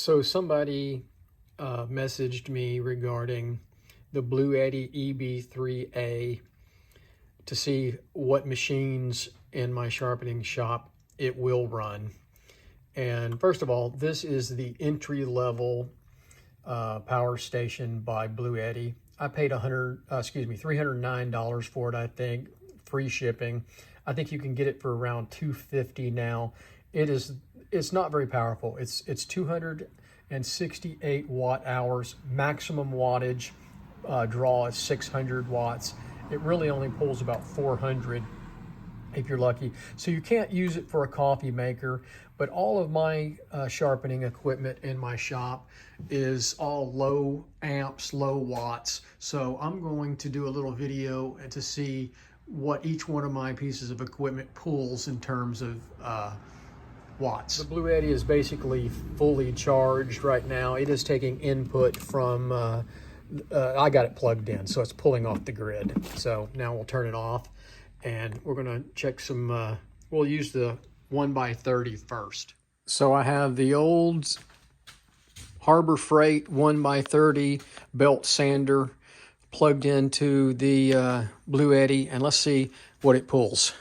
So somebody messaged me regarding the Bluetti EB3A to see what machines in my sharpening shop it will run. And first of all, this is the entry-level power station by Bluetti. I paid $309 for it, I think, free shipping. I think you can get it for around $250 now. It's not very powerful. It's 268 watt hours, maximum wattage. Draw is 600 watts. It really only pulls about 400 if you're lucky. So you can't use it for a coffee maker, but all of my sharpening equipment in my shop is all low amps, low watts. So I'm going to do a little video to see what each one of my pieces of equipment pulls in terms of watts. The Bluetti is basically fully charged right now. It is taking input from, I got it plugged in, so it's pulling off the grid. So now we'll turn it off and we're gonna check some, we'll use the 1x30 first. So I have the old Harbor Freight 1x30 belt sander plugged into the Bluetti, and let's see what it pulls.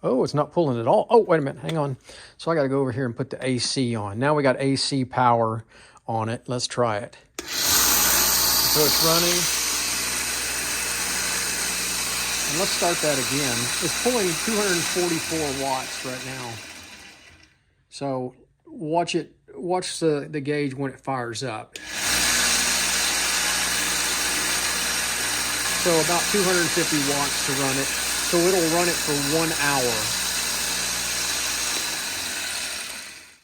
Oh, it's not pulling at all. Oh, wait a minute, hang on. So I gotta go over here and put the AC on. Now we got AC power on it. Let's try it. So it's running. And let's start that again. It's pulling 244 watts right now. So watch the gauge when it fires up. So about 250 watts to run it. So it'll run it for 1 hour.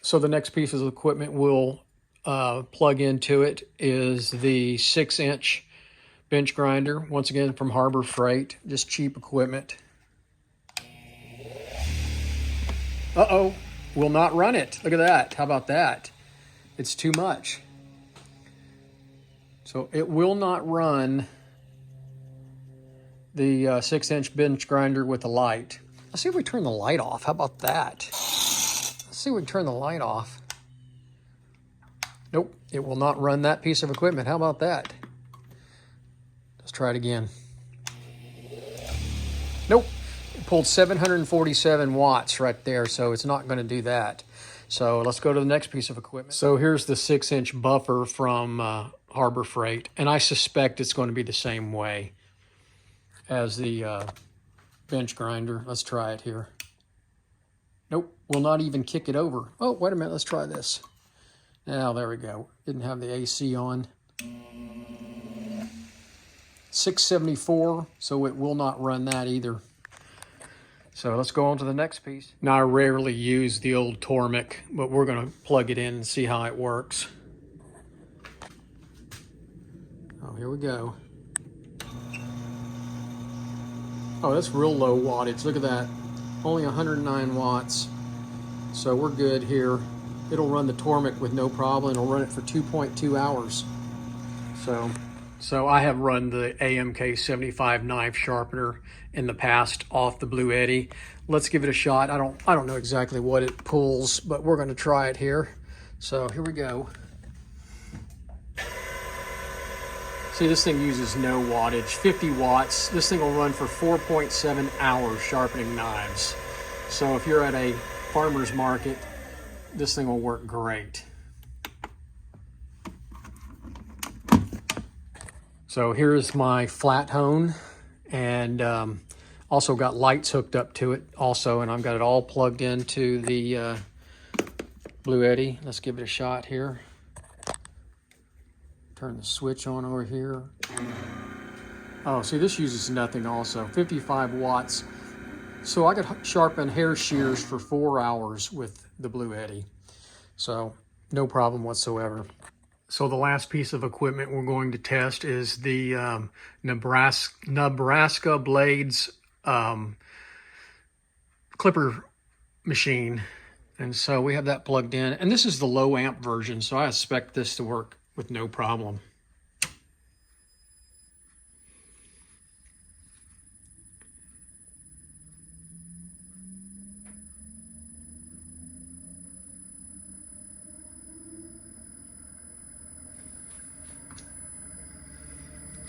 So the next piece of equipment we'll plug into it is the 6-inch bench grinder. Once again from Harbor Freight, just cheap equipment. Uh-oh, will not run it. Look at that, how about that? It's too much. So it will not run the 6-inch bench grinder with the light. Let's see if we turn the light off. How about that? Let's see if we can turn the light off. Nope, it will not run that piece of equipment. How about that? Let's try it again. Nope, it pulled 747 watts right there, so it's not gonna do that. So let's go to the next piece of equipment. So here's the 6-inch buffer from Harbor Freight, and I suspect it's going to be the same way as the bench grinder. Let's try it here. Nope, will not even kick it over. Oh, wait a minute, let's try this. Now, there we go. Didn't have the AC on. 674, so it will not run that either. So let's go on to the next piece. Now, I rarely use the old Tormek, but we're gonna plug it in and see how it works. Oh, here we go. Oh, that's real low wattage. Look at that. Only 109 watts. So we're good here. It'll run the Tormek with no problem. It'll run it for 2.2 hours. So I have run the AMK 75 knife sharpener in the past off the Bluetti. Let's give it a shot. I don't know exactly what it pulls, but we're gonna try it here. So here we go. See, this thing uses no wattage, 50 watts. This thing will run for 4.7 hours sharpening knives. So if you're at a farmer's market, this thing will work great. So here's my flat hone, and also got lights hooked up to it also, and I've got it all plugged into the Bluetti. Let's give it a shot here. Turn the switch on over here. Oh, see, this uses nothing also, 55 watts. So I could sharpen hair shears for 4 hours with the Bluetti. So no problem whatsoever. So the last piece of equipment we're going to test is the Nebraska Blades clipper machine. And so we have that plugged in. And this is the low amp version, so I expect this to work with no problem.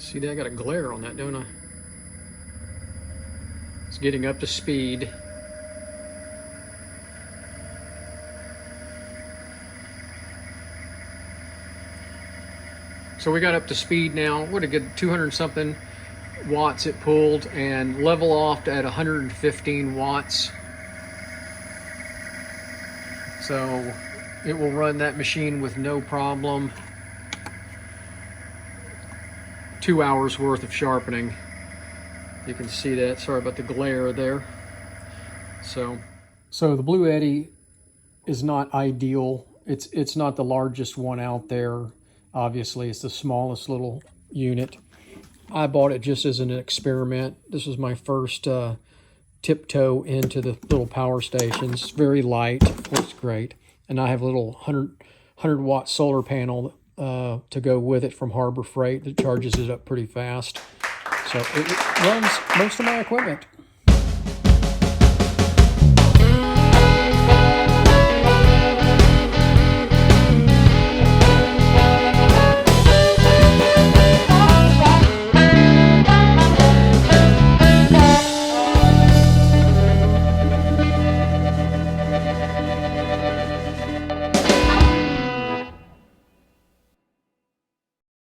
See that? I got a glare on that, don't I? It's getting up to speed. So we got up to speed now. What a good 200 something watts it pulled, and level offed at 115 watts. So it will run that machine with no problem. 2 hours worth of sharpening. You can see that. Sorry about the glare there. So the Bluetti is not ideal. It's not the largest one out there. Obviously, it's the smallest little unit. I bought it just as an experiment. This was my first tiptoe into the little power stations. It's very light, works great. And I have a little 100 watt solar panel to go with it from Harbor Freight that charges it up pretty fast. So it runs most of my equipment.